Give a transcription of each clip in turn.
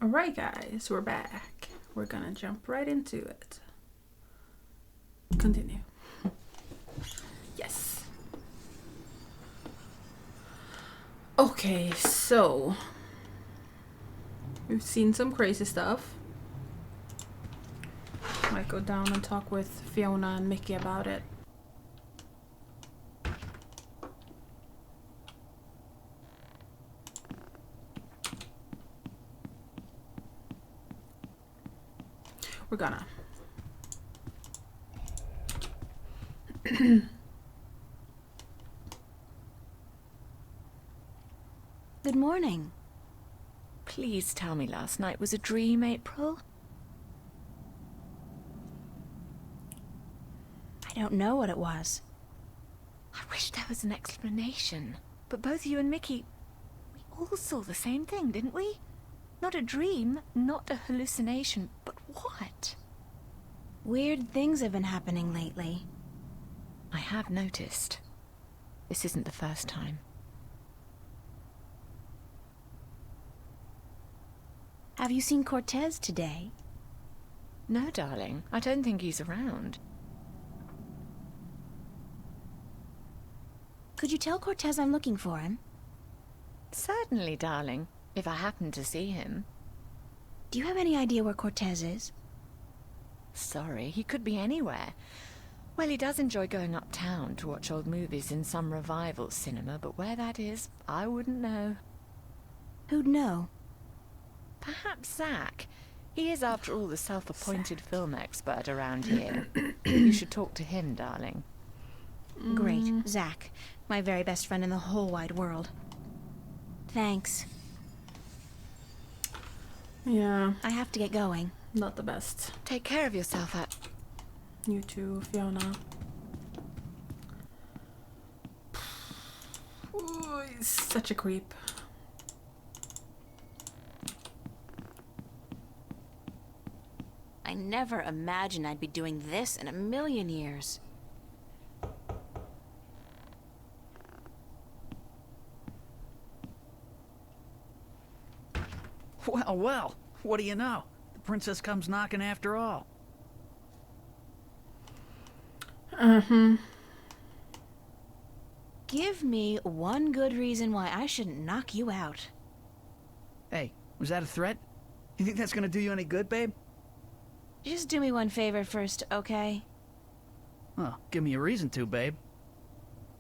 Alright, guys, we're back. We're gonna jump right into it. Continue. Yes. Okay, so we've seen some crazy stuff. Might go down and talk with Fiona and Mickey about it. We're gonna. Good morning. Please tell me last night was a dream, April? I don't know what it was. I wish there was an explanation. But both you and Mickey, we all saw the same thing, didn't we? Not a dream, not a hallucination, but what? Weird things have been happening lately. I have noticed. This isn't the first time. Have you seen Cortez today? No, darling, I don't think he's around. Could you tell Cortez I'm looking for him? Certainly, darling, if I happen to see him. Do you have any idea where Cortez is? Sorry, he could be anywhere. Well, he does enjoy going uptown to watch old movies in some revival cinema, but where that is, I wouldn't know. Who'd know? Perhaps Zach. He is, after all, the self-appointed film expert around here. You should talk to him, darling. Great. Zach. My very best friend in the whole wide world. Thanks. Yeah, I have to get going. not the best. Take care of yourself, You too, Fiona. Ooh, he's such a creep. I never imagined I'd be doing this in a million years. Well, well, what do you know? The princess comes knocking after all. Give me one good reason why I shouldn't knock you out. Hey, was that a threat? You think that's gonna do you any good, babe? Just do me one favor first, okay? Well, give me a reason to, babe.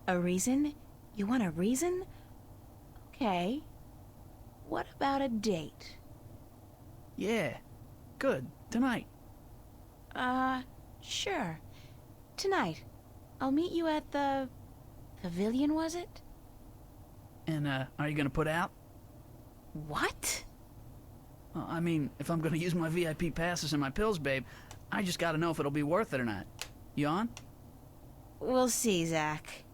A reason? You want a reason? Okay. What about a date? Yeah. Good. Tonight. Sure. Tonight. I'll meet you at the... Pavilion, was it? And, are you gonna put out? What? I mean, if I'm gonna use my VIP passes and my pills, babe, I just gotta know if it'll be worth it or not. You on? We'll see, Zach.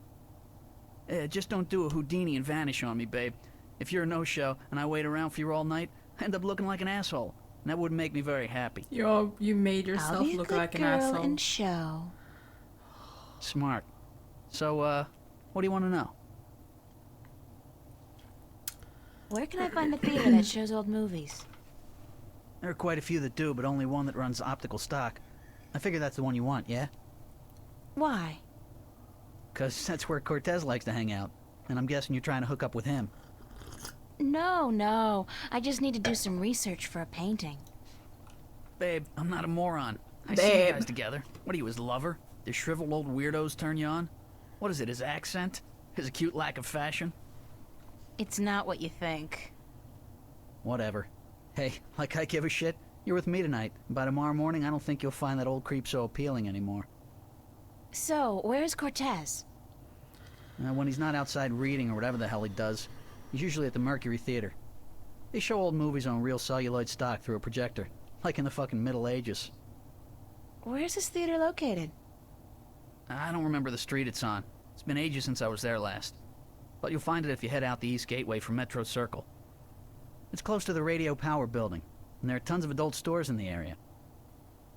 Just don't do a Houdini and vanish on me, babe. If you're a no-show and I wait around for you all night, I end up looking like an asshole. And that wouldn't make me very happy. You made I'll yourself be a look good like an girl asshole. and show. Smart. So, what do you want to know? Where can I find a theater that shows old movies? There are quite a few that do, but only one that runs optical stock. I figure that's the one you want, yeah? Why? 'Cause that's where Cortez likes to hang out. And I'm guessing you're trying to hook up with him. No. I just need to do some research for a painting. Babe, I'm not a moron. I see you guys together. What are you, his lover? The shriveled old weirdos turn you on? What is it, his accent? His acute lack of fashion? It's not what you think. Whatever. Hey, like I give a shit, you're with me tonight. By tomorrow morning, I don't think you'll find that old creep so appealing anymore. So, where's Cortez? When he's not outside reading or whatever the hell he does, he's usually at the Mercury Theater. They show old movies on real celluloid stock through a projector, like in the fucking Middle Ages. Where's this theater located? I don't remember the street it's on. It's been ages since I was there last. But you'll find it if you head out the East Gateway from Metro Circle. It's close to the Radio Power building, and there are tons of adult stores in the area.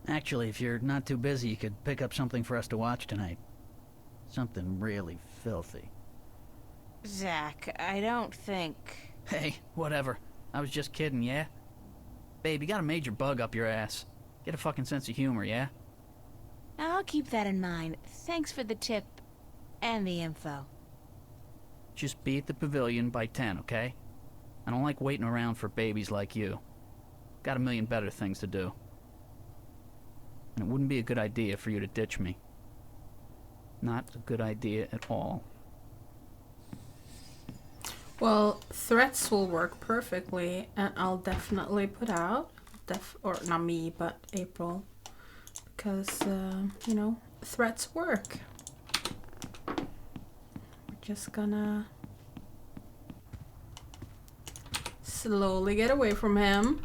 Actually, if you're not too busy, you could pick up something for us to watch tonight. Something really filthy. Zach, I don't think... Hey, whatever. I was just kidding, yeah? Babe, you got a major bug up your ass. Get a fucking sense of humor, yeah? I'll keep that in mind. Thanks for the tip and the info. Just be at the pavilion by 10, okay? I don't like waiting around for babies like you. Got a million better things to do. And it wouldn't be a good idea for you to ditch me. Not a good idea at all. Well, threats will work perfectly, and I'll definitely put out, or not me, but April, because, you know, threats work. We're just gonna slowly get away from him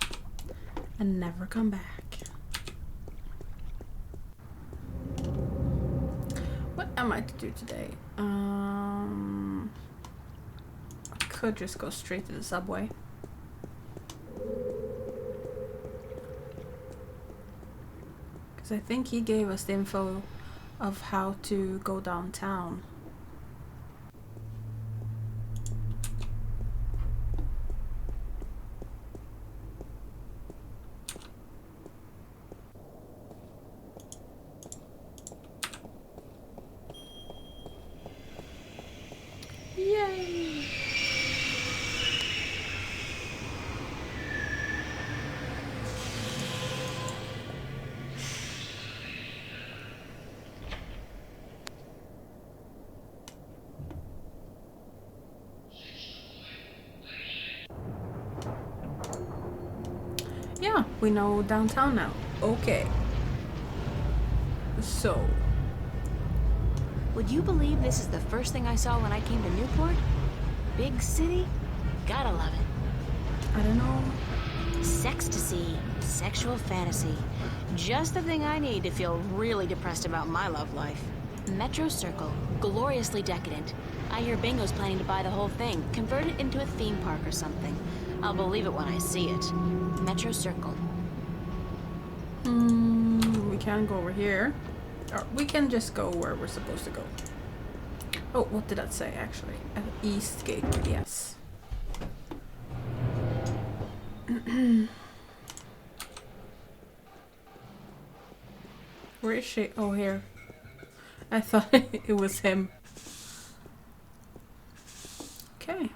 and never come back. What am I to do today? I could just go straight to the subway. Because I think he gave us the info of how to go downtown. Yay! Yeah, we know downtown now. Okay. So, Would you believe this is the first thing I saw when I came to Newport? Big city? Gotta love it. I don't know. Sextasy, sexual fantasy. Just the thing I need to feel really depressed about my love life. Metro Circle, gloriously decadent. I hear Bingo's planning to buy the whole thing, convert it into a theme park or something. I'll believe it when I see it. Metro Circle. We can go over here. Or we can just go where we're supposed to go. Oh, what did that say actually? East Gateway, yes. Where is she? Oh, here. I thought it was him. Okay.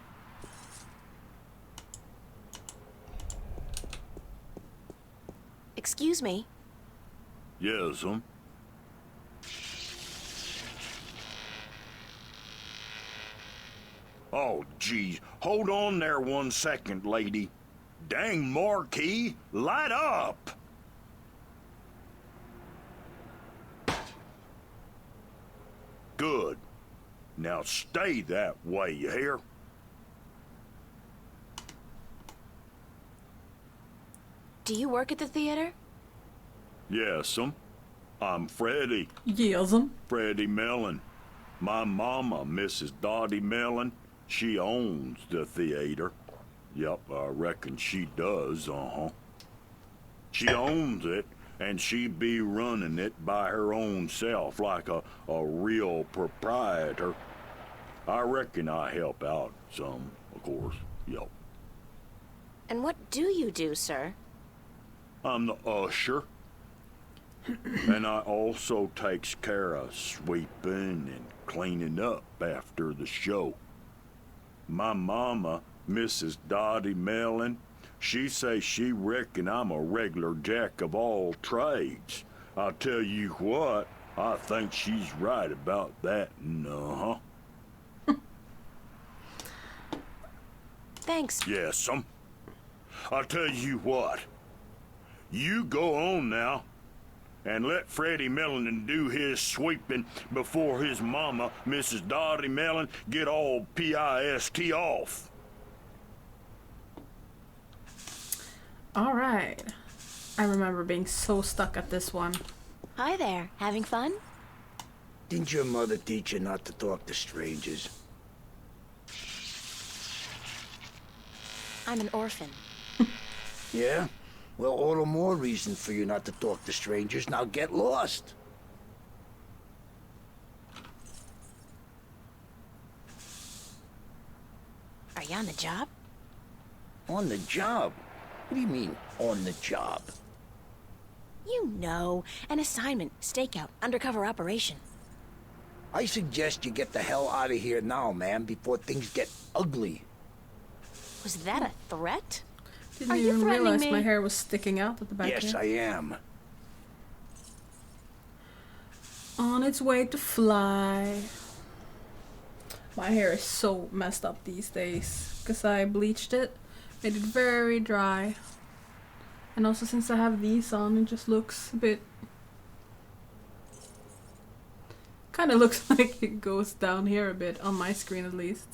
Excuse me. Yes, Oh, geez. Hold on there 1 second, lady. Dang marquee, light up! Good. Now stay that way, you hear? Do you work at the theater? Yes, I'm Freddie. Yes. Freddie Mellon. My mama, Mrs. Dottie Mellon, she owns the theater. Yep, I reckon she does, She owns it, and she be running it by her own self like a real proprietor. I reckon I help out some, of course, yep. And what do you do, sir? I'm the usher. And I also takes care of sweeping and cleaning up after the show. My mama, Mrs. Dottie Mellon, she say she reckon I'm a regular jack of all trades. I'll tell you what, I think she's right about that, Thanks. Yes, I'll tell you what. You go on now, and let Freddie Mellon do his sweeping before his mama, Mrs. Dottie Mellon, get all pissed off. All right. I remember being so stuck at this one. Hi there. Having fun? Didn't your mother teach you not to talk to strangers? I'm an orphan. Yeah? Well, all the more reason for you not to talk to strangers. Now get lost. Are you on the job? On the job? What do you mean, on the job? You know, an assignment, stakeout, undercover operation. I suggest you get the hell out of here now, ma'am, before things get ugly. Was that a threat? Didn't Are you even threatening realize me? my hair was sticking out at the back Yes, here. I am. On its way to fly. My hair is so messed up these days because I bleached it, made it very dry. And also since I have these on, it just looks a bit... kind of looks like it goes down here a bit, on my screen at least.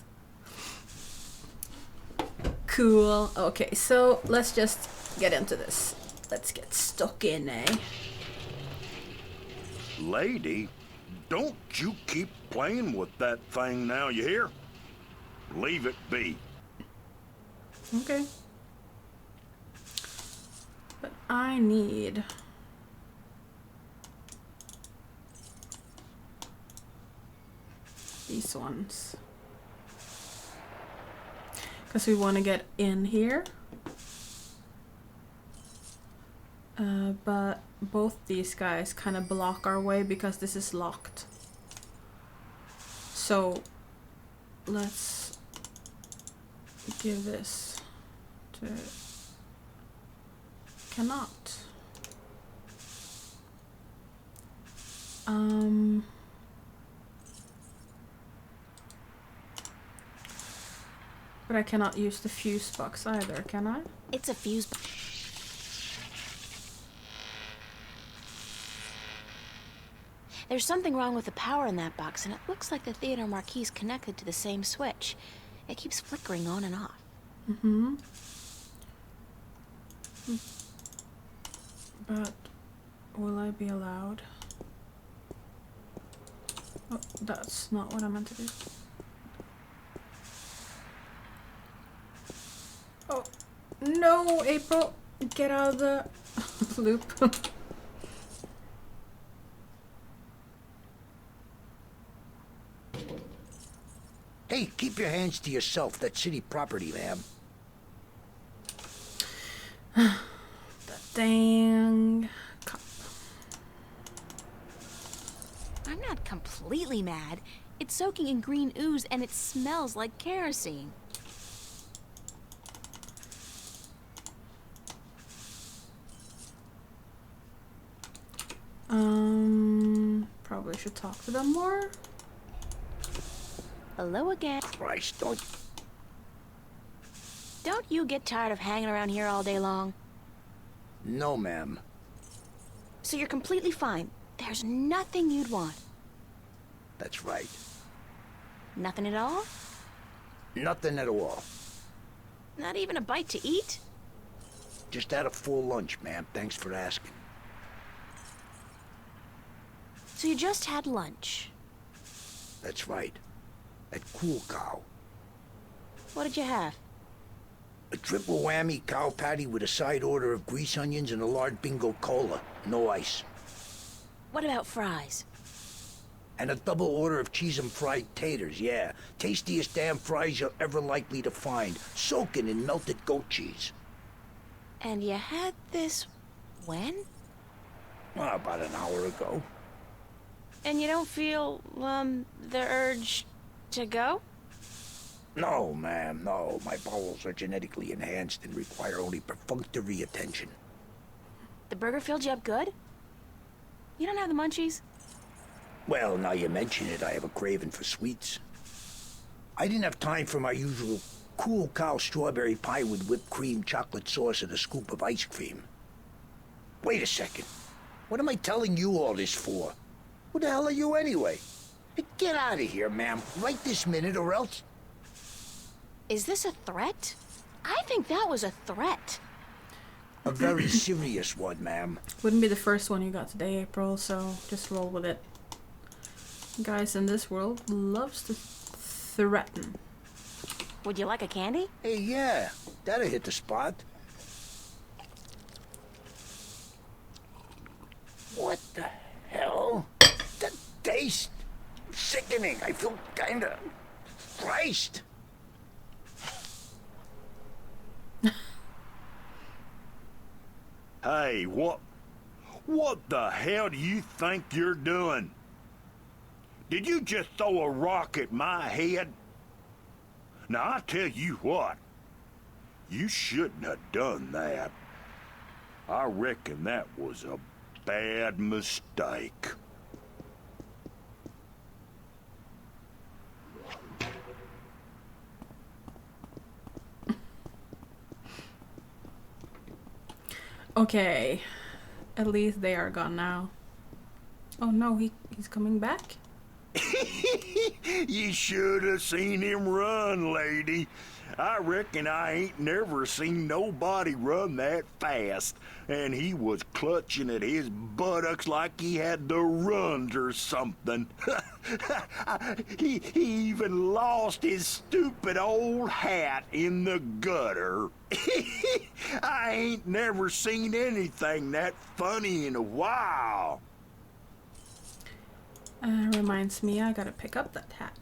Cool. Okay, so let's just get into this. Let's get stuck in, eh? Lady, don't you keep playing with that thing now, you hear? Leave it be. Okay. But I need... these ones. Because we want to get in here. But both these guys kind of block our way because this is locked. So let's give this to... cannot. But I cannot use the fuse box either, can I? It's a fuse. There's something wrong with the power in that box, and it looks like the theater marquee is connected to the same switch. It keeps flickering on and off. Mm-hmm. But will I be allowed? Oh, that's not what I meant to do. Oh, no, April! Get out of the loop. Hey, keep your hands to yourself. That's city property, ma'am. Dang cop. I'm not completely mad. It's soaking in green ooze, and it smells like kerosene. Probably should talk to them more. Hello again. Christ, Don't you get tired of hanging around here all day long? No, ma'am. So you're completely fine. There's nothing you'd want. That's right. Nothing at all? Nothing at all. Not even a bite to eat? Just had a full lunch, ma'am. Thanks for asking. So you just had lunch. That's right. At Cool Cow. What did you have? A triple whammy cow patty with a side order of grease onions and a large bingo cola. No ice. What about fries? And a double order of cheese and fried taters, yeah. Tastiest damn fries you're ever likely to find. Soaking in melted goat cheese. And you had this when? About an hour ago. And you don't feel, the urge to go? No, ma'am, no. My bowels are genetically enhanced and require only perfunctory attention. The burger filled you up good? You don't have the munchies? Well, now you mention it, I have a craving for sweets. I didn't have time for my usual Cool Cow strawberry pie with whipped cream, chocolate sauce, and a scoop of ice cream. Wait a second. What am I telling you all this for? Who the hell are you anyway? Hey, get out of here, ma'am. Right this minute or else... Is this a threat? I think that was a threat. A very serious one, ma'am. Wouldn't be the first one you got today, April, so just roll with it. Guys in this world loves to threaten. Would you like a candy? Hey, yeah. That'll hit the spot. What the hell? The taste... sickening. I feel kinda... Christ. Hey, what the hell do you think you're doing? Did you just throw a rock at my head? Now, I tell you what, you shouldn't have done that. I reckon that was a bad mistake. Okay, at least they are gone now. Oh no, he's coming back? You should have seen him run, lady. I reckon I ain't never seen nobody run that fast. And he was clutching at his buttocks like he had the runs or something. he even lost his stupid old hat in the gutter. I ain't never seen anything that funny in a while. Reminds me, I gotta pick up that hat.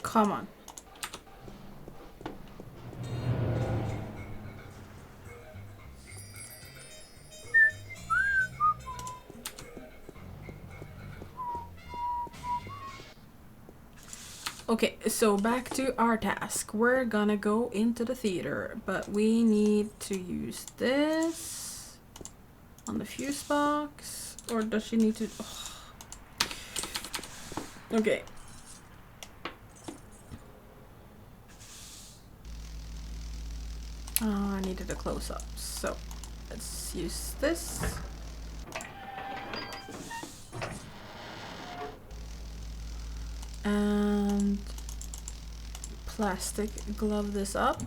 Come on. Okay, so back to our task. We're gonna go into the theater, but we need to use this on the fuse box. Or does she need to... Oh. Okay. Oh, I needed a close-up, so let's use this. And plastic glove this up.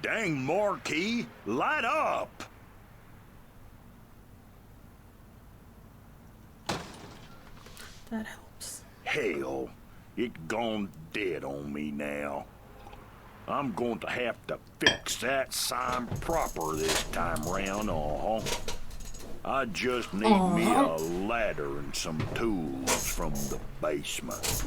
Dang, Marquis, light up! That helps. Hell, it gone dead on me now. I'm going to have to fix that sign proper this time round, I just need me a ladder and some tools from the basement.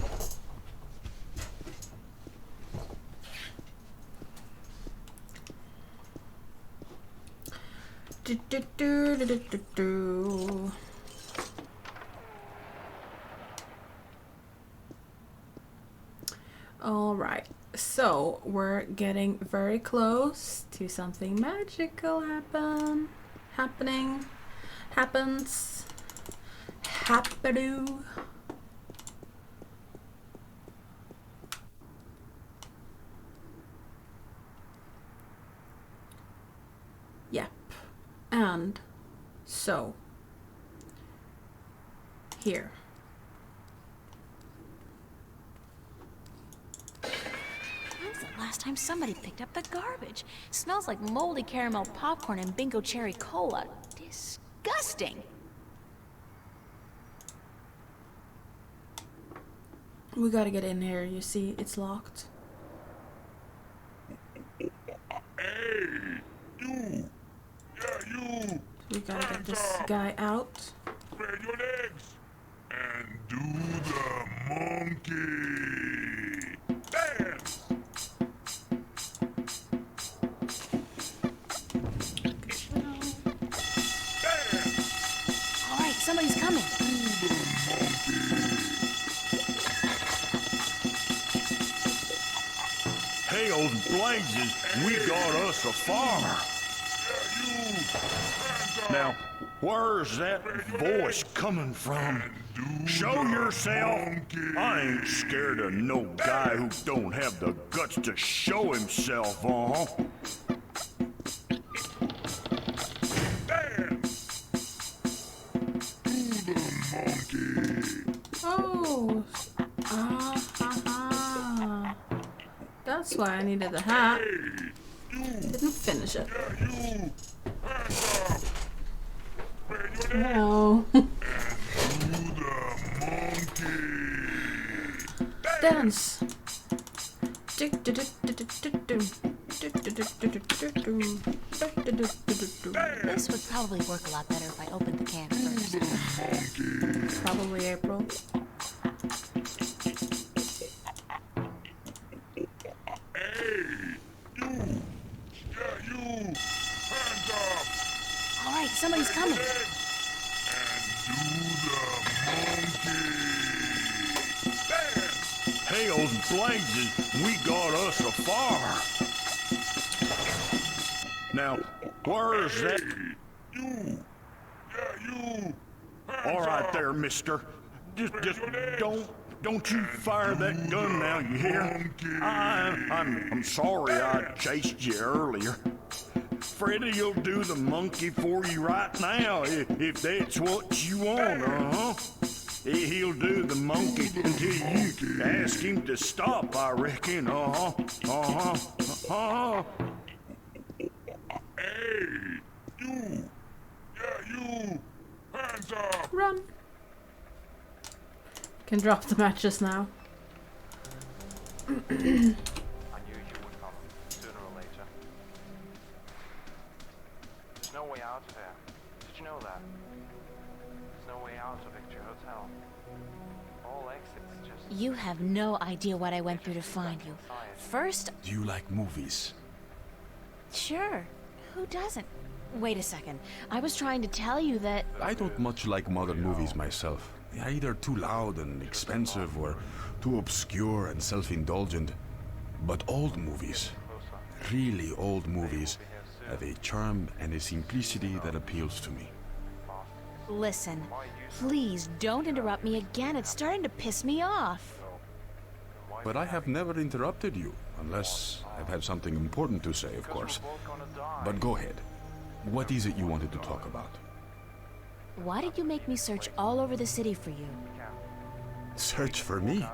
Do, do, do, do, do, do, do. All right, so we're getting very close to something magical happens. Happadoo. Yep. And so here. When's the last time somebody picked up the garbage? Smells like moldy caramel popcorn and bingo cherry cola. Disgusting. We gotta get in here, you see, it's locked. Hey, you! Yeah, you! We gotta get this guy out. Spread your legs! And do the monkey! Dance! All right, somebody's coming. Hell's blazes, we got us a farmer. Now, where's that voice coming from? Show yourself. I ain't scared of no guy who don't have the guts to show himself, Oh, that's why I needed the hat. Didn't finish it. Oh. dance. This would probably work a lot better if I opened the can first. Probably April. All right, somebody's coming. Hell's blazes, we got us a fire. Now, where's that? You. All right there, mister. Just don't you fire that gun now, you hear? I'm sorry I chased you earlier. Freddy'll do the monkey for you right now, if that's what you want, He'll do the monkey until you ask him to stop, I reckon, Hey, you! Yeah, you! Hands up! Run. Can drop the matches now. I knew you would come, sooner or later. There's no way out of here. Did you know that? There's no way out of Victory Hotel. All exits just... You have no idea what I went through to find you. First, Do you like movies? sure, who doesn't? Wait a second. I was trying to tell you that... I don't much like modern movies myself. They're either too loud and expensive or too obscure and self-indulgent. But old movies, really old movies, have a charm and a simplicity that appeals to me. Listen, please don't interrupt me again. It's starting to piss me off. But I have never interrupted you, unless I've had something important to say, of course. But go ahead. What is it you wanted to talk about? Why did you make me search all over the city for you? Search for me?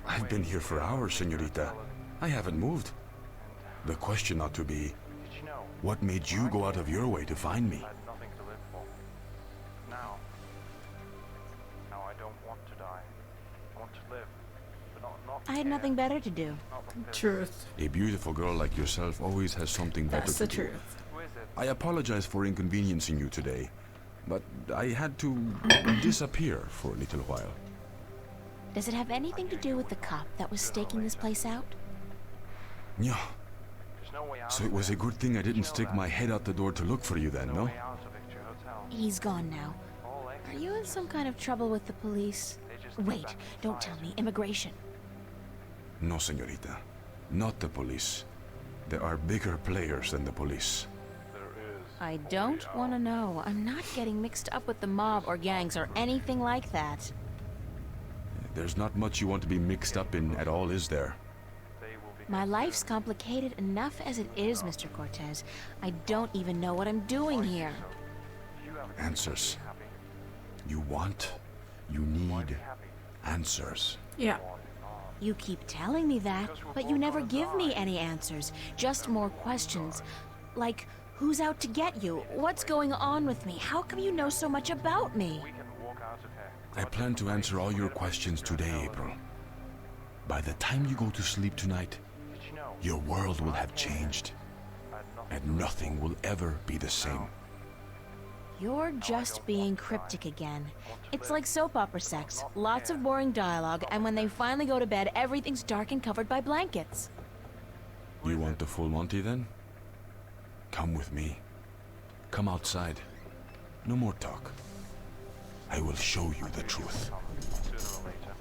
I've been here for hours, señorita. I haven't moved. The question ought to be, what made you go out of your way to find me? I had nothing to live for. Now I don't want to die. I want to live, but not I had nothing better to do. Truth. A beautiful girl like yourself always has something better That's to the do. truth. Who is it? I apologize for inconveniencing you today, but I had to disappear for a little while. Does it have anything to do with the cop that was staking this place out? Yeah, There's no way out. so it was a good thing I didn't stick my head out the door to look for you then, no? Way out of Victory Hotel. He's gone now. All Are exits. you in some kind of trouble with the police? Wait, don't tell me. Immigration. No, señorita. Not the police. There are bigger players than the police. I don't want to know. I'm not getting mixed up with the mob or gangs or anything like that. There's not much you want to be mixed up in at all, is there? My life's complicated enough as it is, Mr. Cortez. I don't even know what I'm doing here. Answers. You want, you need answers. Yeah. You keep telling me that, but you never give me any answers. Just more questions. Like, who's out to get you? What's going on with me? How come you know so much about me? We can walk out of here. I plan to answer all your questions today, April. By the time you go to sleep tonight, Did you know? your world will have changed, I had nothing. and nothing will ever be the same. You're just being cryptic again. It's like soap opera sex. Lots of boring dialogue, and when they finally go to bed, everything's dark and covered by blankets. You want the full Monty then? Come with me. Come outside. No more talk. I will show you the truth. Sooner or later.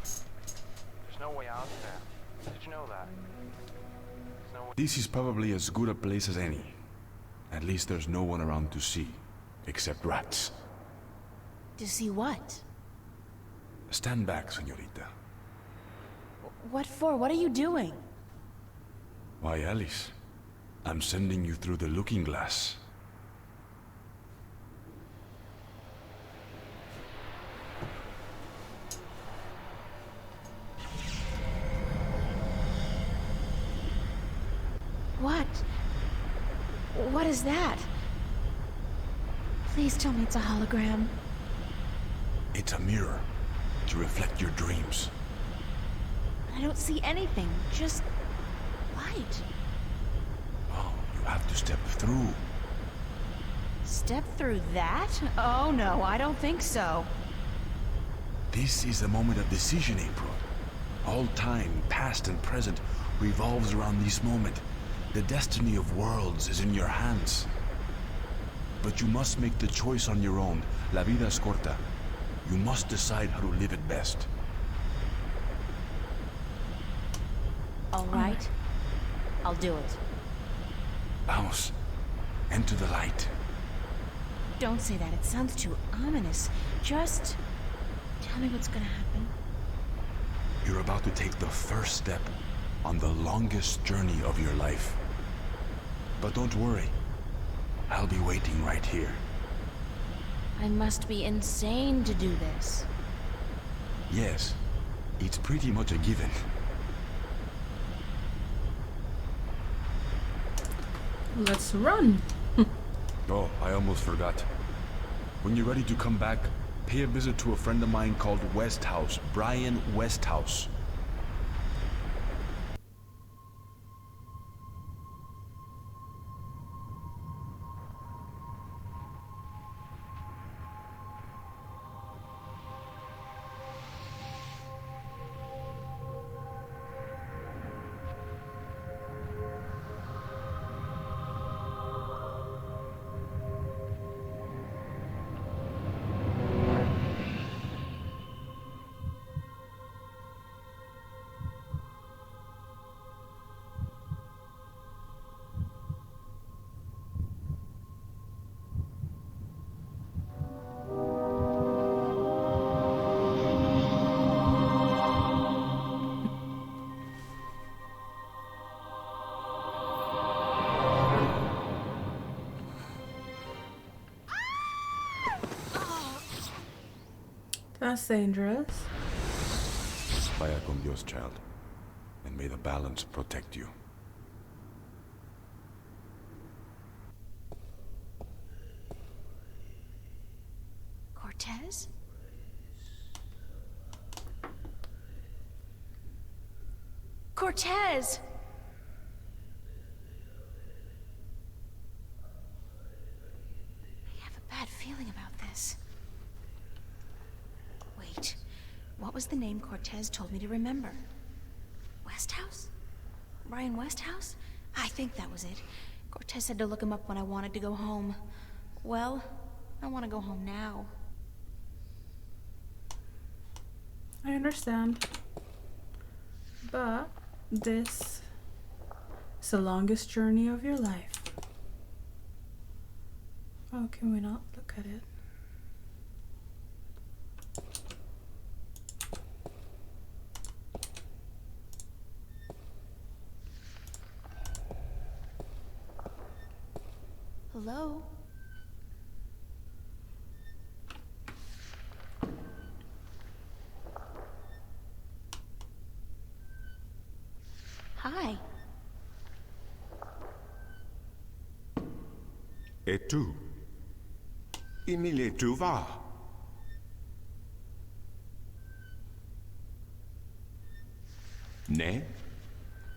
There's no way out of there. Did you know that? There's no way. This is probably as good a place as any. At least there's no one around to see, except rats. To see what? Stand back, señorita. What for? What are you doing? Why, Alice, I'm sending you through the looking glass. What? What is that? Please tell me it's a hologram. It's a mirror. to reflect your dreams. I don't see anything, just light. Oh, you have to step through. Step through that? Oh no, I don't think so. This is a moment of decision, April. All time, past and present, revolves around this moment. The destiny of worlds is in your hands. But you must make the choice on your own. La vida es corta. You must decide how to live it best. All right. I'll do it. Vamos. Enter the light. Don't say that. It sounds too ominous. Just tell me what's gonna happen. You're about to take the first step on the longest journey of your life. But don't worry. I'll be waiting right here. I must be insane to do this. Yes, it's pretty much a given. Let's run. Oh, I almost forgot. When you're ready to come back, pay a visit to a friend of mine called Westhouse, Brian Westhouse. That's dangerous. Vaya con Dios, child. And may the balance protect you. Cortez? Cortez! I have a bad feeling about this. Wait, what was the name Cortez told me to remember? Westhouse? Brian Westhouse? I think that was it. Cortez said to look him up when I wanted to go home. Well, I want to go home now. I understand. But this is the longest journey of your life. Oh, can we not look at it? Hello? Hi. Et tu? Emile, tu vas? Ne?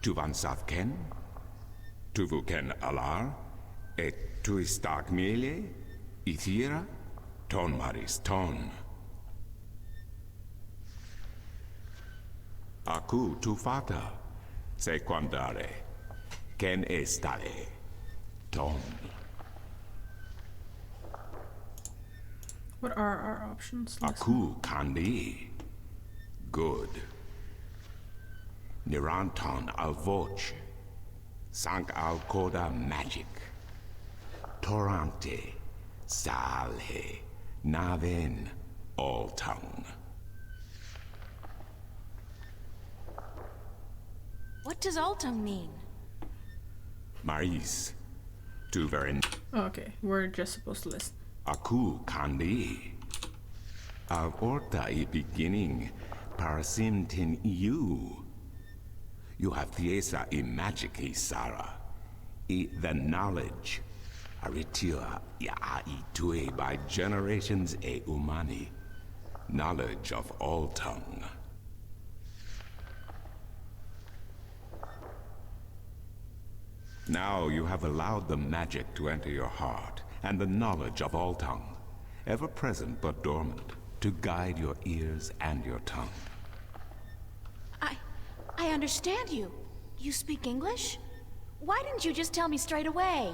Tu van sav ken? Tu vu ken alar? Et tu istak mele? Ithira? Ton maris ton. Aku tu fata. Se quandare. Ken estare. Ton. What are our options? Listen. Aku kandi. Good. Niranton al voce. Sank al coda magic. Torante. Salhe. Naven. All tongue. What does Altum mean? Maris. Tu verin. Okay, we're just supposed to listen. Aku kandi. Av orta I beginning. Parasimtin you. You have thiesa I magic I Sara. I the knowledge. Aritia ya I tue by generations e umani. knowledge of all tongue. Now you have allowed the magic to enter your heart, and the knowledge of all tongue, ever present but dormant, to guide your ears and your tongue. I understand you. You speak English? Why didn't you just tell me straight away?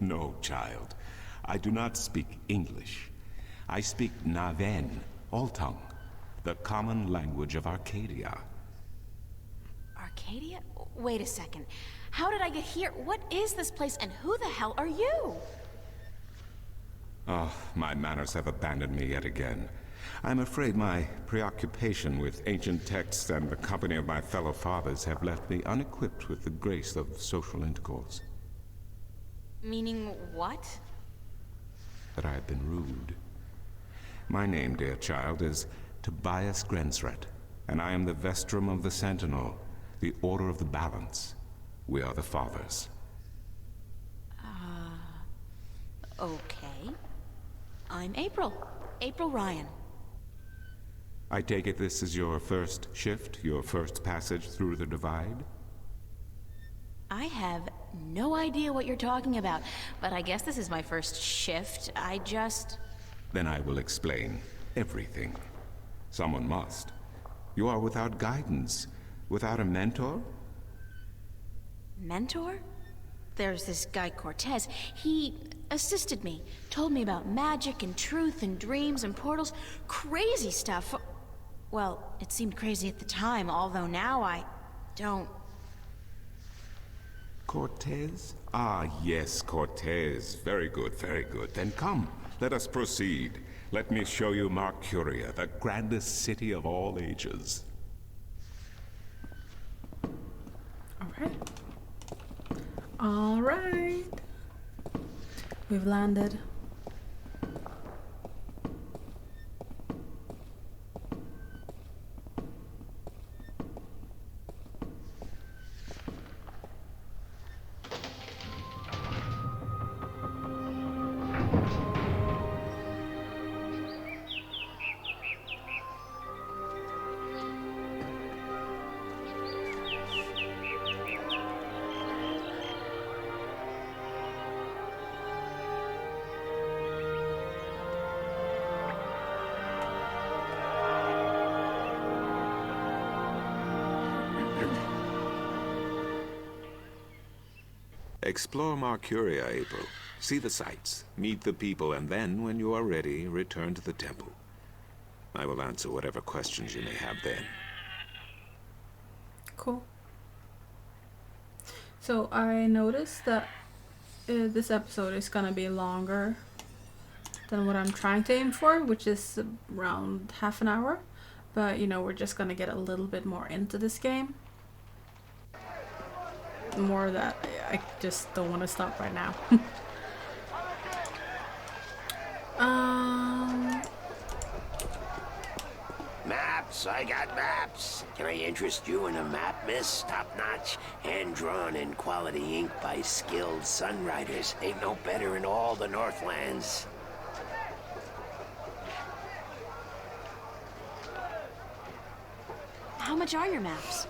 No, child. I do not speak English. I speak Naven, all tongue, the common language of Arcadia. Arcadia? Wait a second. How did I get here? What is this place, and who the hell are you? Oh, my manners have abandoned me yet again. I'm afraid my preoccupation with ancient texts and the company of my fellow fathers have left me unequipped with the grace of social intercourse. Meaning what? That I have been rude. My name, dear child, is Tobias Grensret, and I am the Vestrum of the Sentinel, the Order of the Balance. We are the Fathers. Okay. I'm April. April Ryan. I take it this is your first shift, your first passage through the Divide? I have no idea what you're talking about, but I guess this is my first shift. Then I will explain everything. Someone must. You are without guidance, without a mentor? Mentor? There's this guy Cortez. He assisted me, told me about magic and truth and dreams and portals. Crazy stuff. Well, it seemed crazy at the time, although now I don't... Cortez? Ah, yes, Cortez. Very good, very good. Then come, let us proceed. Let me show you Marcuria, the grandest city of all ages. Alright. Alright. We've landed. Explore Marcuria, April. See the sights, meet the people, and then, when you are ready, return to the temple. I will answer whatever questions you may have then. Cool. So I noticed that this episode is gonna be longer than what I'm trying to aim for, which is around half an hour. But, you know, we're just gonna get a little bit more into this game. More that I just don't want to stop right now. Maps, I got maps. Can I interest you in a map, miss? Top-notch, hand-drawn in quality ink by skilled sunwriters. Ain't no better in all the Northlands. How much are your maps?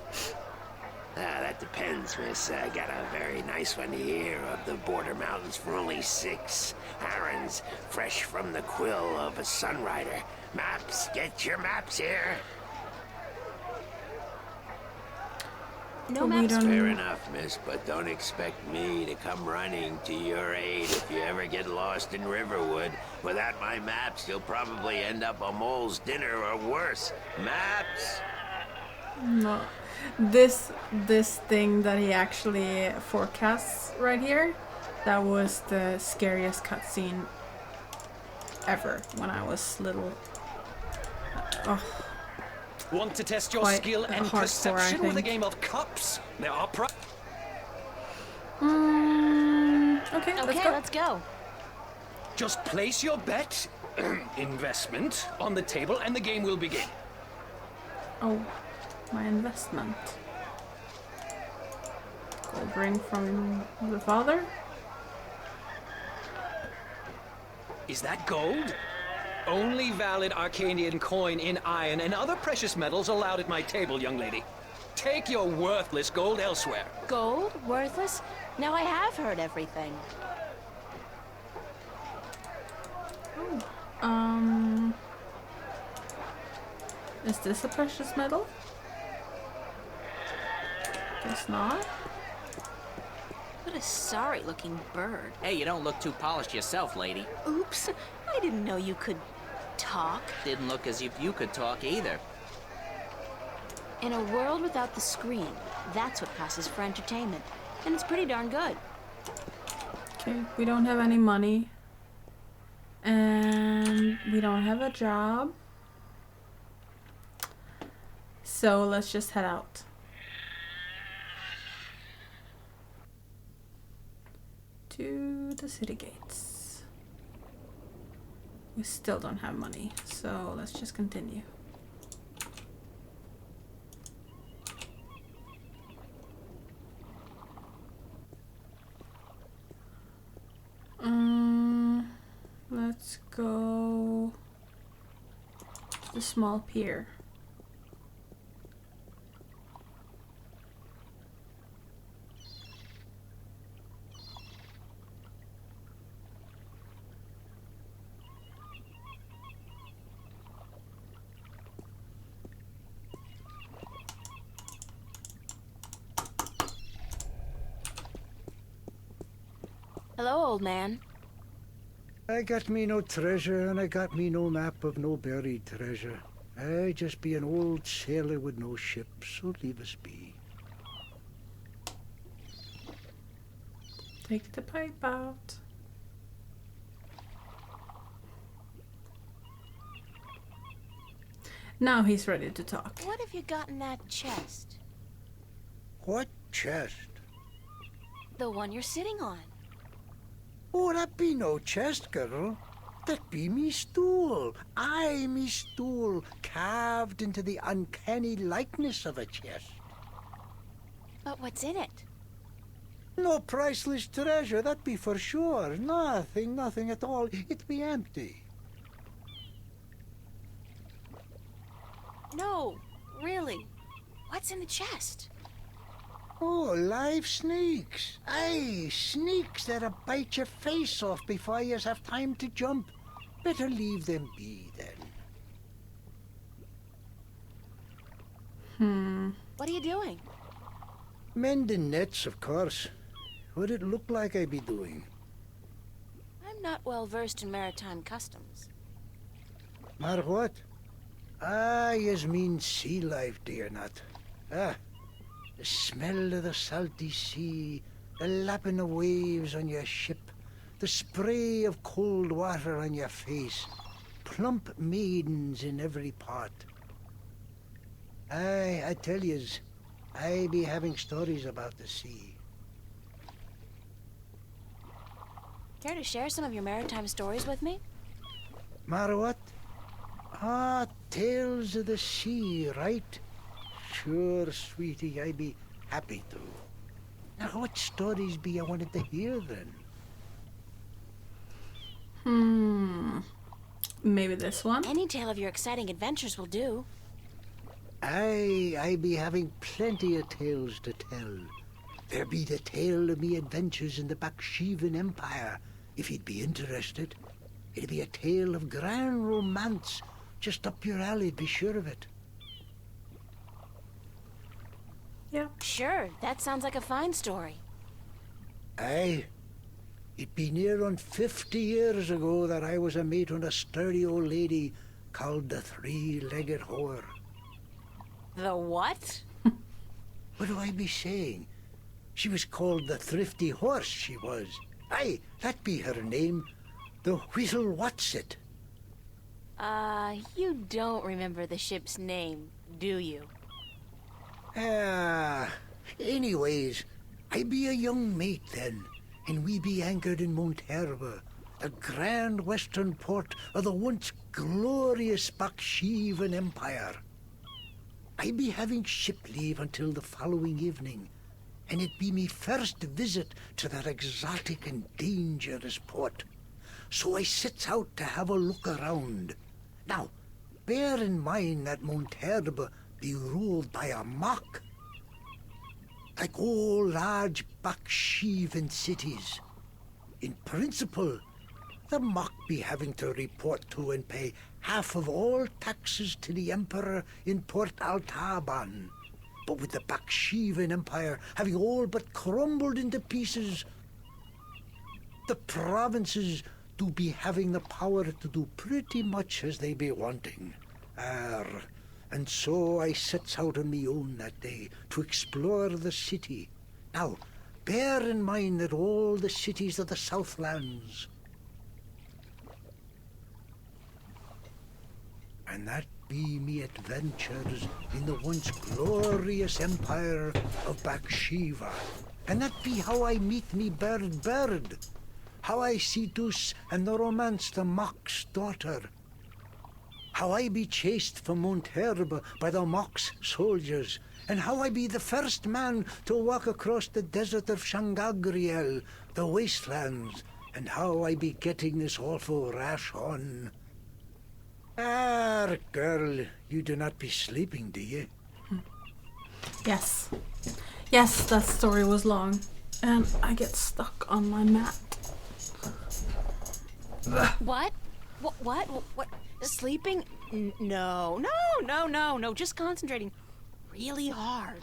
That depends, miss. I got a very nice one here of the Border Mountains for only 6. Aaron's fresh from the quill of a sunrider. Maps, get your maps here. No maps. Fair enough, miss, but don't expect me to come running to your aid if you ever get lost in Riverwood. Without my maps, you'll probably end up a mole's dinner or worse. Maps? No. This thing that he actually forecasts right here, that was the scariest cutscene ever when I was little. Want to test your Quite skill and hardcore, perception I with a think. game of cups? There are Okay, Okay, let's go. Just place your bet, investment, on the table and the game will begin. Oh, my investment. Gold ring from the father? Is that gold? Only valid Arcadian coin in iron and other precious metals allowed at my table, young lady. Take your worthless gold elsewhere. Gold? Worthless? Now I have heard everything. Is this a precious metal? Guess not. What a sorry-looking bird. Hey, you don't look too polished yourself, lady. Oops, I didn't know you could talk. Didn't look as if you could talk either. In a world without the screen, that's what passes for entertainment. And it's pretty darn good. Okay, we don't have any money. And we don't have a job. So let's just head out. To the city gates. We still don't have money, so let's just continue. Let's go to the small pier. Hello, old man. I got me no treasure, and I got me no map of no buried treasure. I just be an old sailor with no ship, so leave us be. Take the pipe out. Now he's ready to talk. What have you got in that chest? What chest? The one you're sitting on. Oh, that be no chest, girl. That be me stool. Aye, me stool, carved into the uncanny likeness of a chest. But what's in it? No priceless treasure, that be for sure. Nothing at all. It be empty. No, really. What's in the chest? Oh, live snakes. Aye, snakes that'll bite your face off before you have time to jump. Better leave them be, then. What are you doing? Mending nets, of course. What'd it look like I be doing? I'm not well versed in maritime customs. Mar what? Ah, yous mean sea life, dear not. Ah, the smell of the salty sea, the lapping of waves on your ship, the spray of cold water on your face, plump maidens in every part. Aye, I tell yous, I be having stories about the sea. Care to share some of your maritime stories with me? Mar what? Ah, tales of the sea, right? Sure, sweetie, I be happy to. Now, what stories be you wanted to hear, then? Maybe this one? Any tale of your exciting adventures will do. Aye, I be having plenty of tales to tell. There be the tale of me adventures in the Baksheevan Empire, if you'd be interested. It'd be a tale of grand romance, just up your alley, be sure of it. Yeah. Sure, that sounds like a fine story. Aye. It be near on 50 years ago that I was a mate on a sturdy old lady called the Three-Legged Whore. The what? What do I be saying? She was called the Thrifty Horse, she was. Aye, that be her name. The Whistle Whatsit. You don't remember the ship's name, do you? Anyways, I be a young mate then, and we be anchored in Monterva, the grand western port of the once glorious Baksheevan Empire. I be having ship leave until the following evening, and it be me first visit to that exotic and dangerous port. So I sets out to have a look around. Now, bear in mind that Monterbe be ruled by a mock. Like all large Baksheevan cities. In principle, the mock be having to report to and pay half of all taxes to the Emperor in Port Altaban. But with the Baksheevan Empire having all but crumbled into pieces, the provinces do be having the power to do pretty much as they be wanting. And so I sets out on me own that day to explore the city. Now, bear in mind that all the cities of the Southlands, and that be me adventures in the once glorious empire of Bakshiva. And that be how I meet me bird. How I seduce and romance the Mock's daughter. How I be chased from Monterbe by the Mock's soldiers. And how I be the first man to walk across the desert of Shangagriel, the wastelands. And how I be getting this awful rash on. Girl, you do not be sleeping, do you? Yes. Yes, that story was long. And I get stuck on my mat. What? What? Sleeping? No. Just concentrating really hard.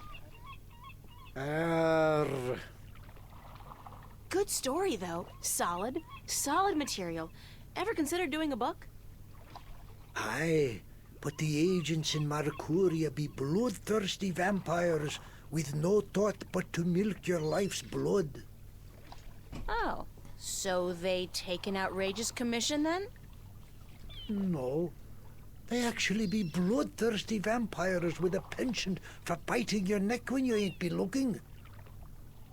Good story, though. Solid material. Ever considered doing a book? Aye, but the agents in Marcuria be bloodthirsty vampires with no thought but to milk your life's blood. Oh, so they take an outrageous commission then? No, they actually be bloodthirsty vampires with a penchant for biting your neck when you ain't be looking.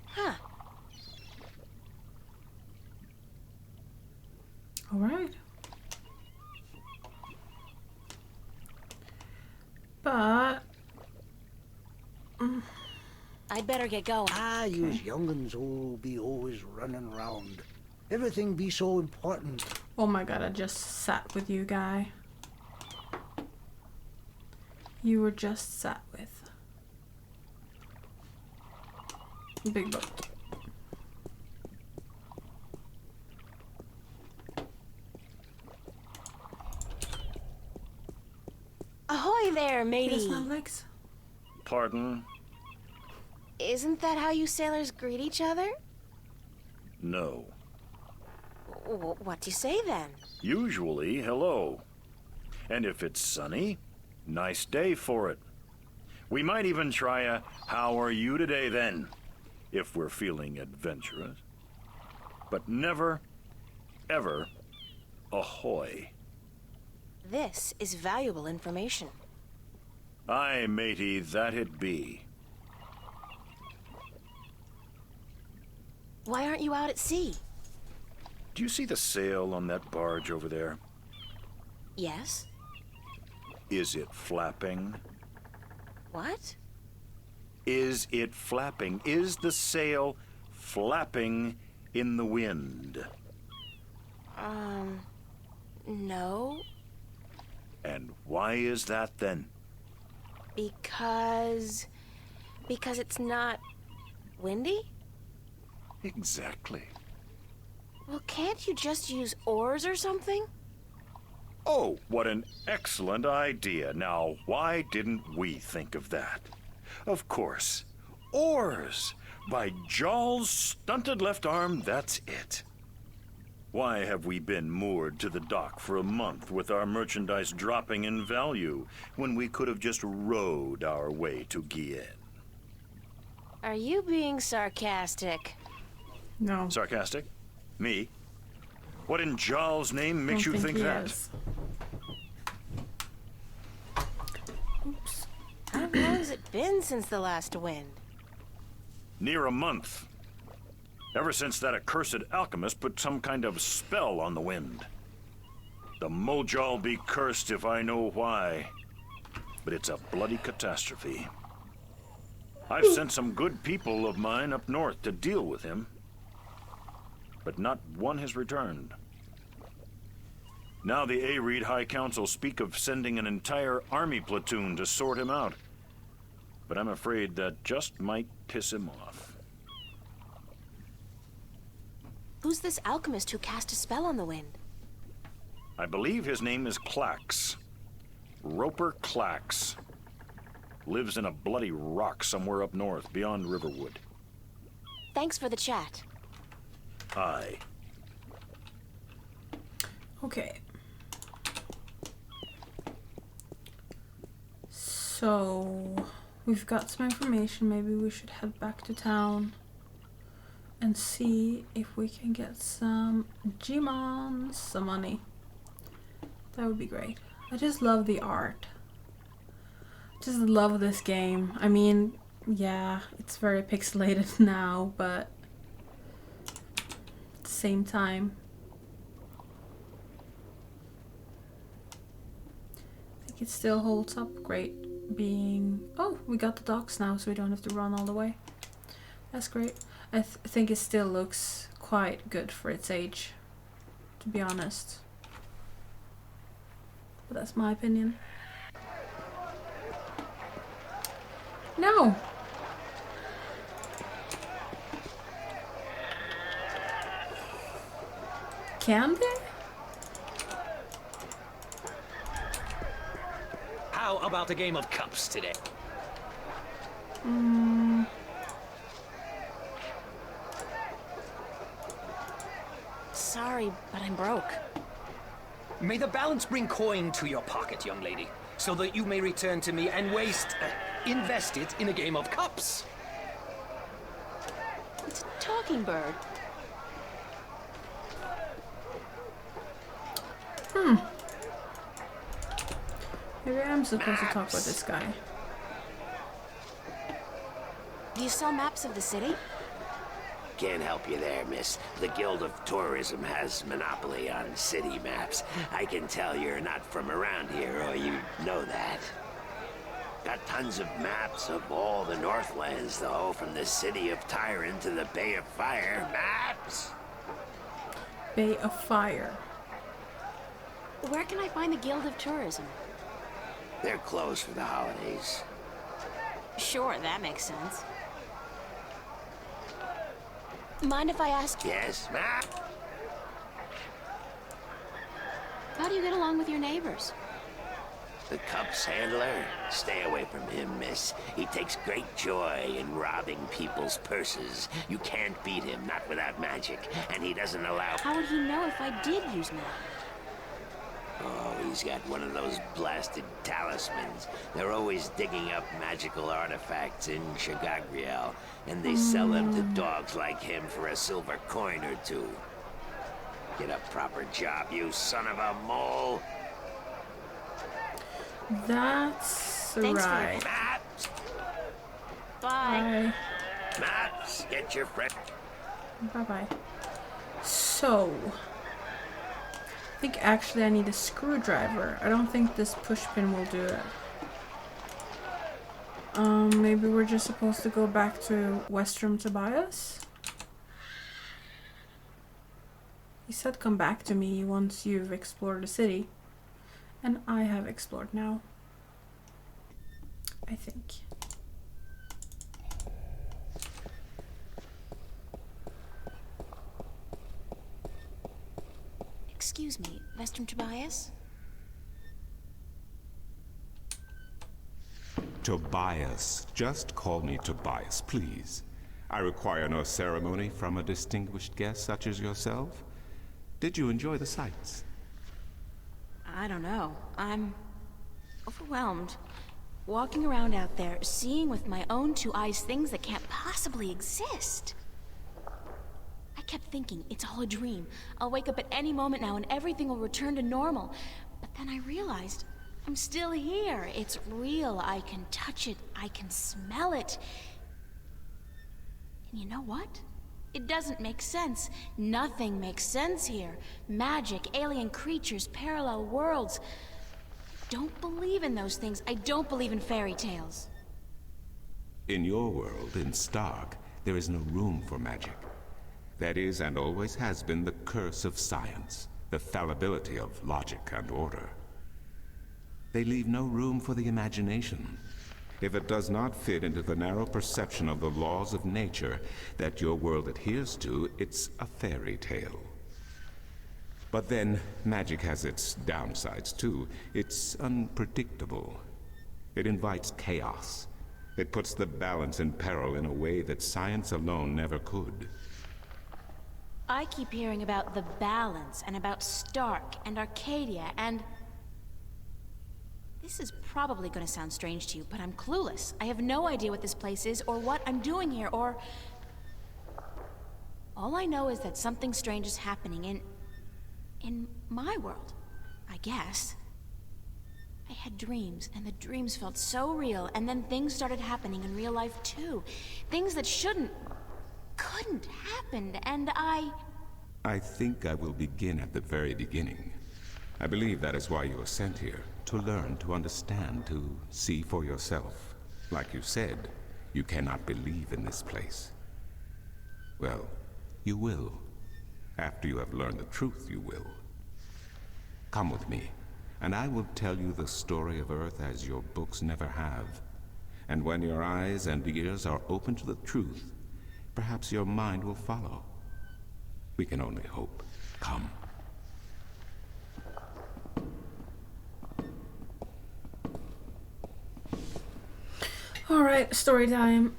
Huh. All right. But I'd better get going. Yous young'uns will be always running around. Everything be so important. oh my god, I just sat with you, guy. You were just sat with. Big book. Ahoy there, matey. Yes, my legs. Pardon? Isn't that how you sailors greet each other? No. What do you say then? Usually, hello. And if it's sunny, nice day for it. We might even try a how are you today then, if we're feeling adventurous. But never, ever, ahoy. This is valuable information. Aye, matey, that it be. Why aren't you out at sea? Do you see the sail on that barge over there? Yes. Is it flapping? What? Is it flapping? Is the sail flapping in the wind? No. And why is that then? Because it's not windy? Exactly. Well, can't you just use oars or something? Oh, what an excellent idea. Now, why didn't we think of that? Of course. Oars! By Jawl's stunted left arm, that's it. Why have we been moored to the dock for a month with our merchandise dropping in value when we could have just rowed our way to Guienne? Are you being sarcastic? No. Sarcastic? Me? What in Jawl's name makes Don't you think he that? is. Oops. How long has it been since the last wind? Near a month. Ever since that accursed alchemist put some kind of spell on the wind. The Mojal be cursed if I know why. But it's a bloody catastrophe. I've sent some good people of mine up north to deal with him. But not one has returned. Now the A-Reed High Council speak of sending an entire army platoon to sort him out. But I'm afraid that just might piss him off. Who's this alchemist who cast a spell on the wind? I believe his name is Clax. Roper Clax. Lives in a bloody rock somewhere up north, beyond Riverwood. Thanks for the chat. Aye. Okay. So, we've got some information. Maybe we should head back to town and see if we can get some Gmons, some money. That would be great. I just love the art. Just love this game. I mean, yeah, it's very pixelated now, but at the same time, I think it still holds up great. Being, oh, we got the docks now, so we don't have to run all the way. That's great. I think it still looks quite good for its age, to be honest. But that's my opinion. No! Can they? How about a game of cups today? Sorry, but I'm broke. May the balance bring coin to your pocket, young lady, so that you may return to me and invest it in a game of cups. It's a talking bird. Maybe I'm supposed to talk with this guy. Do you sell maps of the city? Can't help you there, miss. The Guild of Tourism has monopoly on city maps. I can tell you're not from around here, or you'd know that. Got tons of maps of all the Northlands, though, from the city of Tyron to the Bay of Fire. Maps! Bay of Fire. Where can I find the Guild of Tourism? They're closed for the holidays. Sure, that makes sense. Mind if I ask? Yes, ma'am? How do you get along with your neighbors? The cups handler? Stay away from him, miss. He takes great joy in robbing people's purses. You can't beat him, not without magic. And he doesn't allow... How would he know if I did use magic? Oh, he's got one of those blasted talismans. They're always digging up magical artifacts in Chagagriel, and they sell them to dogs like him for a silver coin or two. Get a proper job, you son of a mole! That's Thanks right. Maps! Bye. Maps, get your friend... Bye-bye. So... I think actually I need a screwdriver. I don't think this pushpin will do it. Maybe we're just supposed to go back to Westrom Tobias? He said come back to me once you've explored the city. And I have explored now. I think. Excuse me, Vestrum Tobias? Tobias. Just call me Tobias, please. I require no ceremony from a distinguished guest such as yourself. Did you enjoy the sights? I don't know. I'm overwhelmed. Walking around out there, seeing with my own two eyes things that can't possibly exist. I kept thinking, it's all a dream. I'll wake up at any moment now and everything will return to normal. But then I realized, I'm still here. It's real. I can touch it. I can smell it. And you know what? It doesn't make sense. Nothing makes sense here. Magic, alien creatures, parallel worlds. I don't believe in those things. I don't believe in fairy tales. In your world, in Stark, there is no room for magic. That is, and always has been, the curse of science. the fallibility of logic and order. They leave no room for the imagination. If it does not fit into the narrow perception of the laws of nature that your world adheres to, it's a fairy tale. But then, magic has its downsides too. It's unpredictable. It invites chaos. It puts the balance in peril in a way that science alone never could. I keep hearing about the balance, and about Stark, and Arcadia, and... This is probably gonna sound strange to you, but I'm clueless. I have no idea what this place is, or what I'm doing here, or... All I know is that something strange is happening in my world, I guess. I had dreams, and the dreams felt so real, and then things started happening in real life too. Things that couldn't happen, and I think I will begin at the very beginning. I believe that is why you were sent here, to learn, to understand, to see for yourself. Like you said, you cannot believe in this place. Well, you will. After you have learned the truth, you will. Come with me, and I will tell you the story of Earth as your books never have. And when your eyes and ears are open to the truth, perhaps your mind will follow. We can only hope. Come. Alright, story time.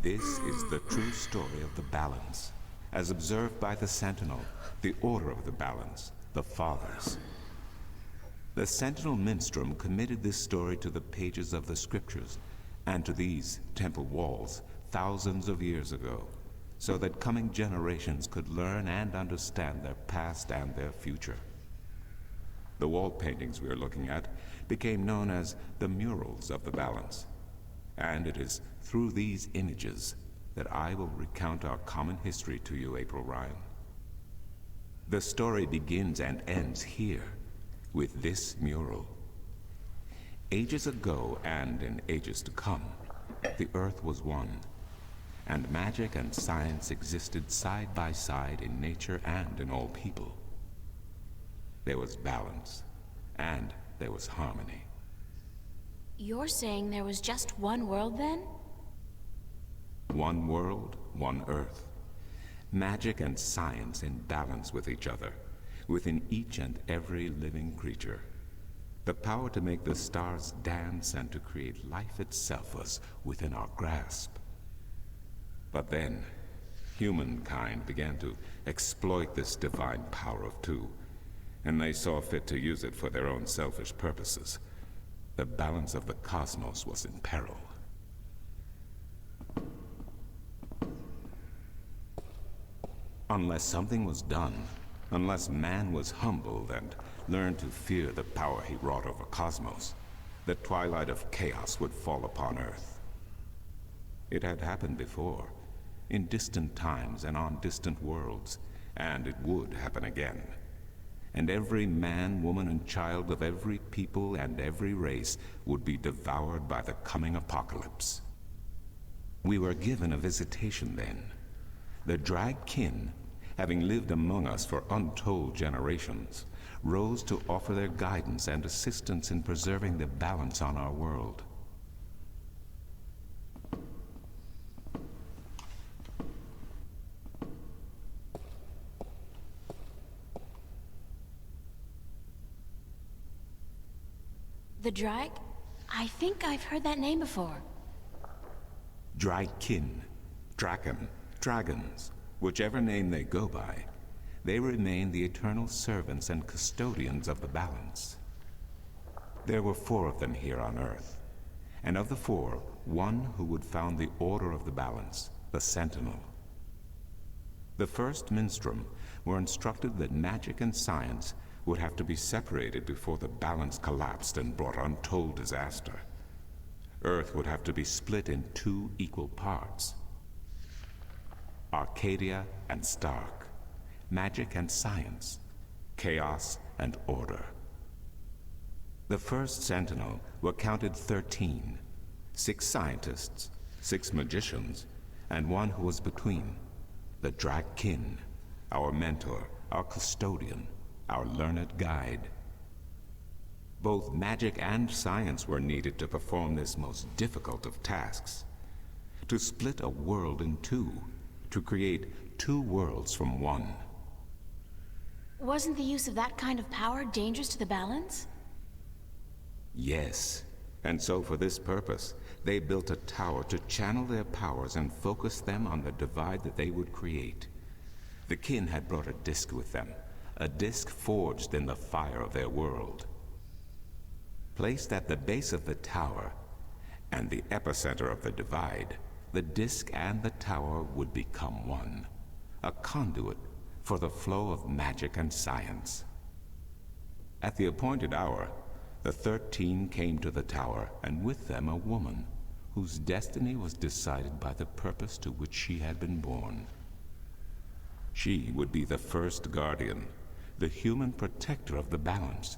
This is the true story of the balance, as observed by the Sentinel, the Order of the Balance, the Fathers. The Sentinel Minstrom committed this story to the pages of the scriptures, and to these temple walls, thousands of years ago, so that coming generations could learn and understand their past and their future. The wall paintings we are looking at became known as the murals of the balance. And it is through these images that I will recount our common history to you, April Ryan. The story begins and ends here, with this mural. Ages ago, and in ages to come, the Earth was one, and magic and science existed side by side in nature and in all people. There was balance, and there was harmony. You're saying there was just one world then? One world, one Earth. Magic and science in balance with each other, within each and every living creature. The power to make the stars dance and to create life itself was within our grasp. But then, humankind began to exploit this divine power of two, and they saw fit to use it for their own selfish purposes. The balance of the cosmos was in peril. Unless something was done, unless man was humbled and learned to fear the power he wrought over cosmos, the twilight of chaos would fall upon Earth. It had happened before, in distant times and on distant worlds, and it would happen again. And every man, woman, and child of every people and every race would be devoured by the coming apocalypse. We were given a visitation then. The Dragkin, having lived among us for untold generations, rose to offer their guidance and assistance in preserving the balance on our world. The Drag? I think I've heard that name before. Dragkin, Draken, Dragons, whichever name they go by, they remain the eternal servants and custodians of the balance. There were 4 of them here on Earth, and of the 4, one who would found the Order of the Balance, the Sentinel. The first Minstrom were instructed that magic and science would have to be separated before the balance collapsed and brought untold disaster. Earth would have to be split in 2 equal parts. Arcadia and Stark, magic and science, chaos and order. The first Sentinel were counted 13, 6 scientists, 6 magicians, and one who was between, the Dragkin, our mentor, our custodian, our learned guide. Both magic and science were needed to perform this most difficult of tasks. To split a world in two, to create two worlds from one. Wasn't the use of that kind of power dangerous to the balance? Yes, and so for this purpose, they built a tower to channel their powers and focus them on the divide that they would create. The kin had brought a disc with them, a disc forged in the fire of their world. Placed at the base of the tower, and the epicenter of the divide, the disc and the tower would become one, a conduit for the flow of magic and science. At the appointed hour, the 13 came to the tower, and with them a woman, whose destiny was decided by the purpose to which she had been born. She would be the first guardian, the human protector of the balance,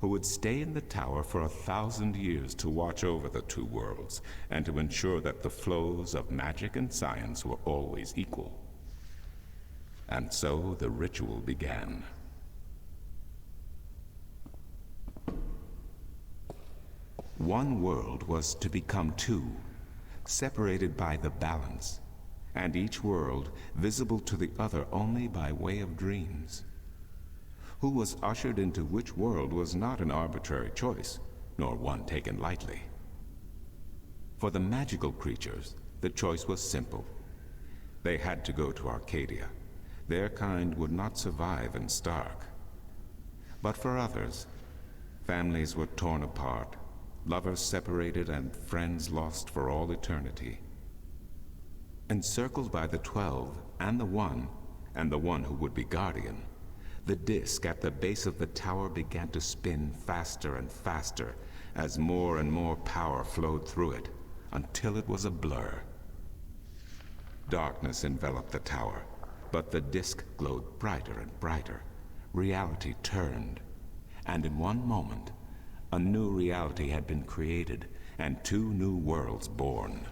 who would stay in the tower for 1,000 years to watch over the two worlds, and to ensure that the flows of magic and science were always equal. And so the ritual began. One world was to become two, separated by the balance, and each world visible to the other only by way of dreams. Who was ushered into which world was not an arbitrary choice, nor one taken lightly. For the magical creatures, the choice was simple. They had to go to Arcadia. Their kind would not survive in Stark. But for others, families were torn apart, lovers separated, and friends lost for all eternity. Encircled by the 12 and the One who would be guardian, the disk at the base of the tower began to spin faster and faster as more and more power flowed through it, until it was a blur. Darkness enveloped the tower, but the disk glowed brighter and brighter. Reality turned, and in one moment, a new reality had been created, and two new worlds born.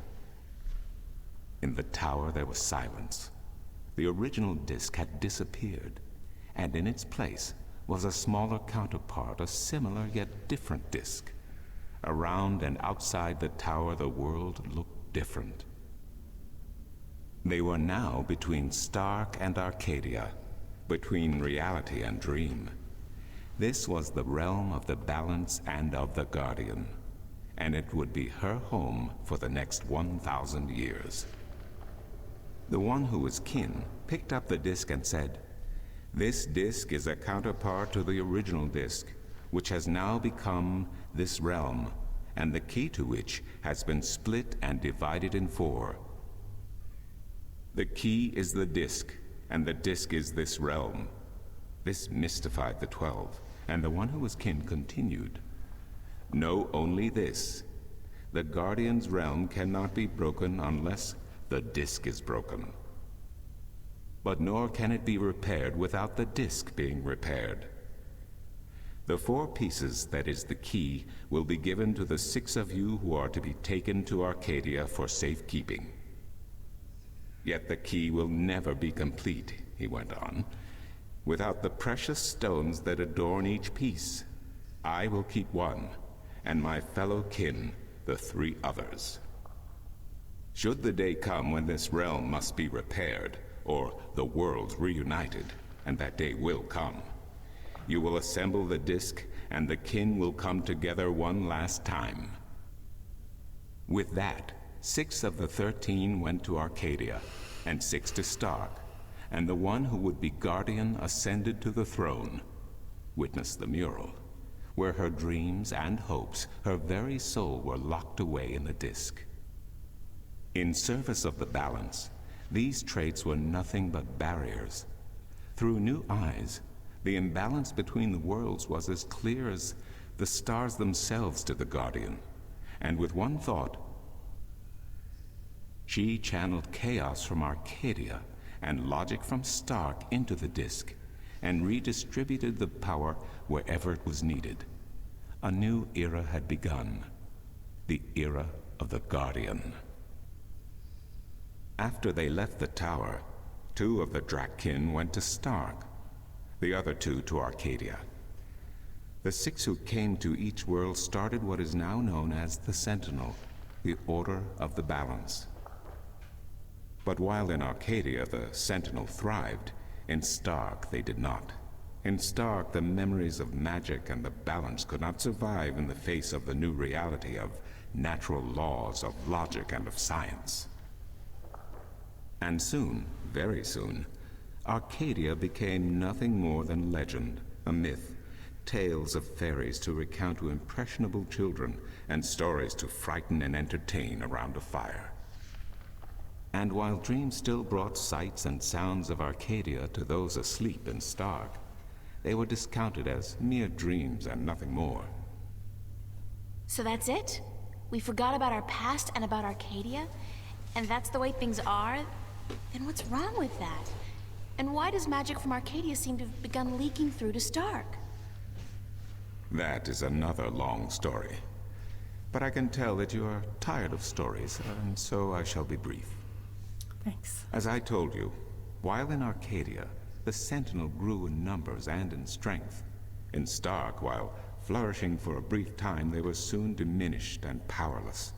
In the tower there was silence. The original disk had disappeared, and in its place was a smaller counterpart, a similar yet different disk. Around and outside the tower, the world looked different. They were now between Stark and Arcadia, between reality and dream. This was the realm of the balance and of the Guardian, and it would be her home for the next 1,000 years. The one who was kin picked up the disk and said, "This disk is a counterpart to the original disk, which has now become this realm, and the key to which has been split and divided in 4. The key is the disk, and the disk is this realm." This mystified the 12, and the one who was kin continued, "Know only this. The Guardian's realm cannot be broken unless the disk is broken. But nor can it be repaired without the disk being repaired. The 4 pieces, that is the key, will be given to the 6 of you who are to be taken to Arcadia for safekeeping. Yet the key will never be complete," he went on, "without the precious stones that adorn each piece. I will keep 1, and my fellow kin the 3 others. Should the day come when this realm must be repaired, or the worlds reunited, and that day will come, you will assemble the disk, and the kin will come together one last time." With that, 6 of the 13 went to Arcadia, and 6 to Stark, and the one who would be guardian ascended to the throne. Witness the mural, where her dreams and hopes, her very soul, were locked away in the disk. In service of the balance, these traits were nothing but barriers. Through new eyes, the imbalance between the worlds was as clear as the stars themselves to the Guardian, and with one thought, she channeled chaos from Arcadia and logic from Stark into the disk, and redistributed the power wherever it was needed. A new era had begun, the era of the Guardian. After they left the tower, 2 of the Drakkin went to Stark. the other 2 to Arcadia. The 6 who came to each world started what is now known as the Sentinel, the Order of the Balance. But while in Arcadia the Sentinel thrived, in Stark they did not. In Stark, the memories of magic and the balance could not survive in the face of the new reality of natural laws, of logic, and of science. And soon, very soon, Arcadia became nothing more than legend, a myth, tales of fairies to recount to impressionable children, and stories to frighten and entertain around a fire. And while dreams still brought sights and sounds of Arcadia to those asleep in Stark, they were discounted as mere dreams and nothing more. So that's it? We forgot about our past and about Arcadia? And that's the way things are? Then what's wrong with that? And why does magic from Arcadia seem to have begun leaking through to Stark? That is another long story. But I can tell that you are tired of stories, and so I shall be brief. Thanks. As I told you, while in Arcadia, the Sentinel grew in numbers and in strength. In Stark, while flourishing for a brief time, they were soon diminished and powerless.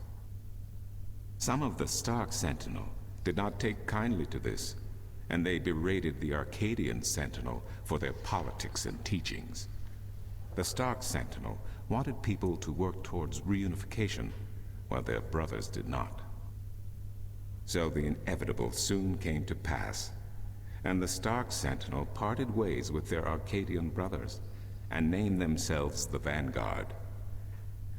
Some of the Stark Sentinel did not take kindly to this, and they berated the Arcadian Sentinel for their politics and teachings. The Stark Sentinel wanted people to work towards reunification, while their brothers did not. So the inevitable soon came to pass, and the Stark Sentinel parted ways with their Arcadian brothers, and named themselves the Vanguard.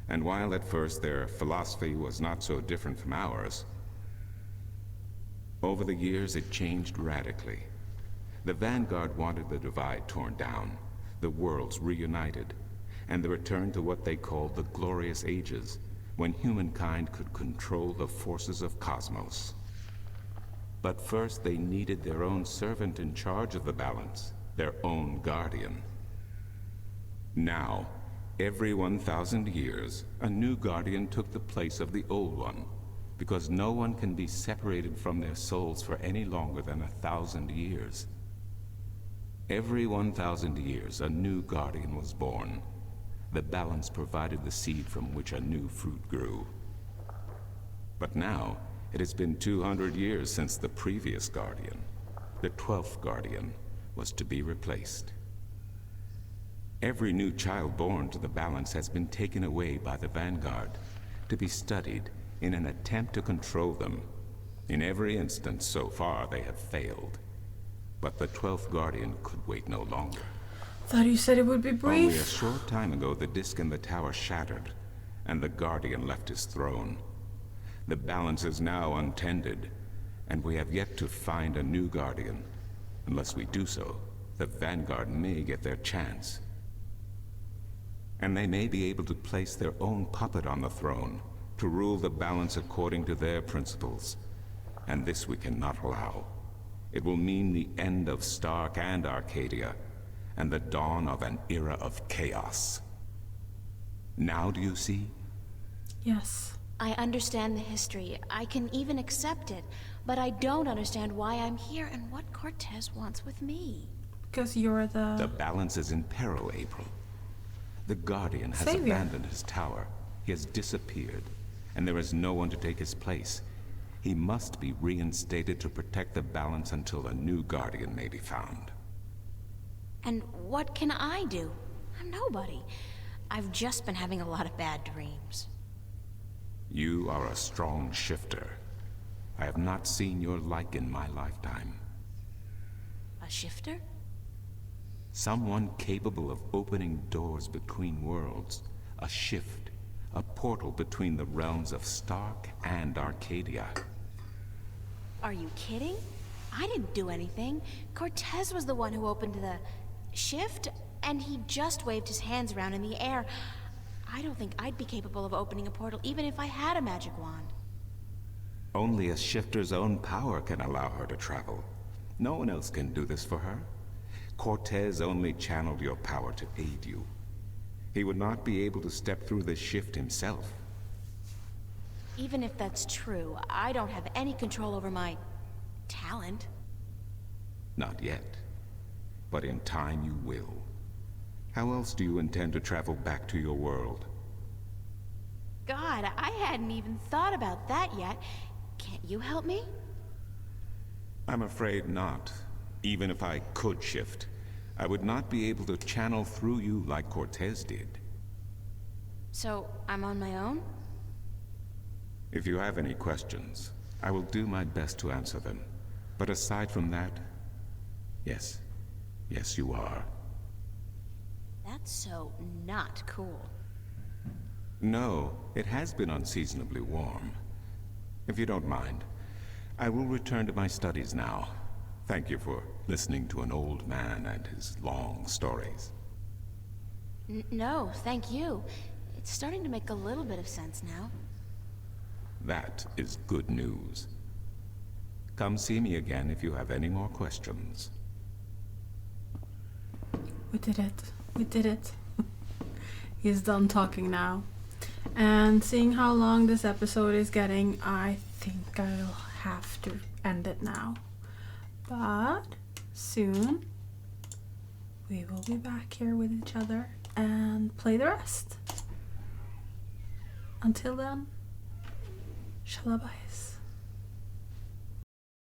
And while at first their philosophy was not so different from ours, over the years it changed radically. The Vanguard wanted the divide torn down, the worlds reunited, and the return to what they called the Glorious Ages, when humankind could control the forces of cosmos. But first they needed their own servant in charge of the balance, their own guardian. Now, every 1,000 years, a new guardian took the place of the old one, because no one can be separated from their souls for any longer than 1,000 years. Every 1,000 years, a new guardian was born. The balance provided the seed from which a new fruit grew. But now, it has been 200 years since the previous guardian, the 12th guardian, was to be replaced. Every new child born to the balance has been taken away by the Vanguard to be studied in an attempt to control them. In every instance so far, they have failed. But the 12th guardian could wait no longer. Thought you said it would be brief. Only a short time ago, the disk in the tower shattered, and the guardian left his throne. The balance is now untended, and we have yet to find a new guardian. Unless we do so, the Vanguard may get their chance. And they may be able to place their own puppet on the throne, to rule the balance according to their principles. And this we cannot allow. It will mean the end of Stark and Arcadia, and the dawn of an era of chaos. Now do you see? Yes. I understand the history. I can even accept it. But I don't understand why I'm here and what Cortez wants with me. Because you're the... The balance is in peril, April. The Guardian has Savior. abandoned his tower. He has disappeared, and there is no one to take his place. He must be reinstated to protect the balance until a new Guardian may be found. And what can I do? I'm nobody. I've just been having a lot of bad dreams. You are a strong shifter. I have not seen your like in my lifetime. A shifter? Someone capable of opening doors between worlds. A shift. A portal between the realms of Stark and Arcadia. Are you kidding? I didn't do anything. Cortez was the one who opened the shift, and he just waved his hands around in the air. I don't think I'd be capable of opening a portal even if I had a magic wand. Only a shifter's own power can allow her to travel. No one else can do this for her. Cortez only channeled your power to aid you. He would not be able to step through this shift himself. Even if that's true, I don't have any control over my talent. Not yet. but in time you will. How else do you intend to travel back to your world? God, I hadn't even thought about that yet. Can't you help me? I'm afraid not. Even if I could shift, I would not be able to channel through you like Cortez did. So, I'm on my own? If you have any questions, I will do my best to answer them. But aside from that, yes. Yes, you are. That's so not cool. No, it has been unseasonably warm. If you don't mind, I will return to my studies now. Thank you for listening to an old man and his long stories. No, thank you. It's starting to make a little bit of sense now. That is good news. Come see me again if you have any more questions. We did it. We did it. He's done talking now. And seeing how long this episode is getting, I think I'll have to end it now. But soon we will be back here with each other and play the rest. Until then, shalabais.